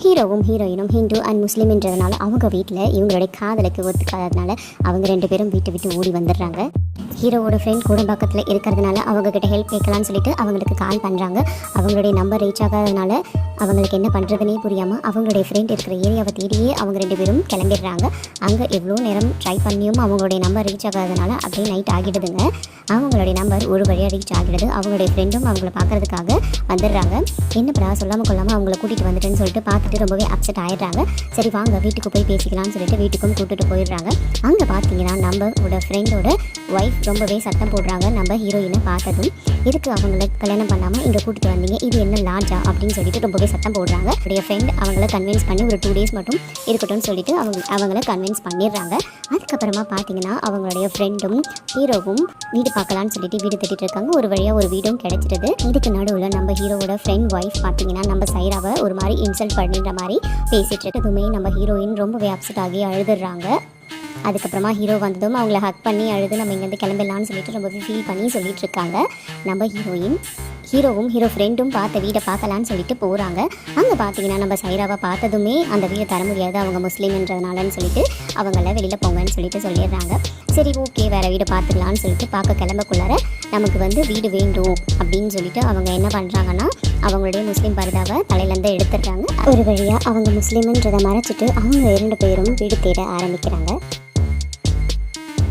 ஹீரோவும் ஹீரோயினும் ஹிந்து அண்ட் முஸ்லீம்ன்றதுனால அவங்க வீட்டில் இவங்களுடைய காதலுக்கு ஒத்துக்காததுனால அவங்க 2 பேரும் வீட்டை விட்டு ஓடி வந்துடுறாங்க. ஹீரோவோட ஃப்ரெண்ட் கூட பக்கத்தில் இருக்கிறதுனால அவங்கக்கிட்ட ஹெல்ப் கேட்கலான்னு சொல்லிட்டு அவங்களுக்கு கால் பண்ணுறாங்க. அவங்களுடைய நம்பர் ரீச் ஆகாததுனால அவங்களுக்கு என்ன பண்ணுறதுனே புரியாமல் அவங்களுடைய ஃப்ரெண்ட் இருக்கிற ஏரியாவை தேடியே அவங்க 2 பேரும் கிளம்பிடுறாங்க. அங்கே எவ்வளோ நேரம் ட்ரை பண்ணியும் அவங்களுடைய நம்பர் ரீச் ஆகாததுனால அப்படியே நைட் ஆகிடுதுங்க. அவங்களுடைய நம்பர் ஒரு வழியாக ரீச் ஆகிடுது. அவங்களுடைய ஃப்ரெண்டும் அவங்கள பார்க்கறதுக்காக வந்துடுறாங்க. என்னப்படா சொல்லாமல் கொள்ளாமல் அவங்கள கூட்டிகிட்டு வந்துட்டேன்னு சொல்லிட்டு பார்த்துட்டு ரொம்பவே அப்செட் ஆகிடுறாங்க. சரி வாங்க வீட்டுக்கு போய் பேசிக்கலாம்னு சொல்லிட்டு வீட்டுக்கும் கூட்டிட்டு போயிடுறாங்க. அங்கே பார்த்தீங்கன்னா நம்மளோட ஃப்ரெண்டோட ஒய்ஃப் ரொம்பவே சத்தம் போடுறாங்க. நம்ம ஹீரோயினை பார்த்ததும் இதுக்கு அவங்கள கல்யாணம் பண்ணாமல் இங்கே கூட்டிட்டு வந்தீங்க, இது என்ன லாட்ஜா அப்படின்னு சொல்லிட்டு ரொம்பவே சத்தம் போடுறாங்க. அவருடைய ஃப்ரெண்ட் அவங்கள கன்வின்ஸ் பண்ணி ஒரு 2 days மட்டும் இருக்கட்டும்னு சொல்லிட்டு அவங்கள கன்வின்ஸ் பண்ணிடுறாங்க. அதுக்கப்புறமா பார்த்தீங்கன்னா அவங்களுடைய ஃப்ரெண்டும் ஹீரோவும் வீடு பார்க்கலான்னு சொல்லிட்டு வீடு தேடிட்டு இருக்காங்க. ஒரு வழியாக ஒரு வீடும் கிடைச்சிடுது. இதுக்கு நடுவில் நம்ம ஹீரோவோட ஃப்ரெண்ட் ஒய்ஃப் பார்த்தீங்கன்னா நம்ம சைராவை ஒரு மாதிரி இன்சல்ட் பண்ணின்ற மாதிரி பேசிட்டு இருக்கதுமே நம்ம ஹீரோயின் ரொம்பவே அப்செட் ஆகி அழுதுடுறாங்க. அதுக்கப்புறமா ஹீரோ வந்ததும் அவங்கள ஹக் பண்ணி அழுது நம்ம இங்கேருந்து கிளம்பிடலான்னு சொல்லிட்டு ரொம்பவே ஃபீல் பண்ணி சொல்லிட்டு இருக்காங்க. நம்ம ஹீரோவும் ஹீரோ ஃப்ரெண்டும் பார்த்த வீடை பார்க்கலான்னு சொல்லிட்டு போகிறாங்க. அங்கே பார்த்தீங்கன்னா நம்ம சைராவை பார்த்ததுமே அந்த வீடை தர முடியாது, அவங்க முஸ்லீம்ன்றதுனாலன்னு சொல்லிட்டு அவங்கள வெளியில் போங்கன்னு சொல்லிட்டு சொல்லிடுறாங்க. சரி ஓகே வேறு வீடை பார்த்துக்கலான்னு சொல்லிட்டு பார்க்க கிளம்பக்குள்ளார நமக்கு வீடு வேண்டும் அப்படின்னு சொல்லிட்டு அவங்க என்ன பண்ணுறாங்கன்னா அவங்களுடைய முஸ்லீம் பரதாவை தலையிலேருந்து எடுத்துடுறாங்க. ஒரு வழியாக அவங்க முஸ்லீம்ன்றதை மறைச்சிட்டு அவங்க 2 பேரும் வீடு தேட ஆரம்பிக்கிறாங்க.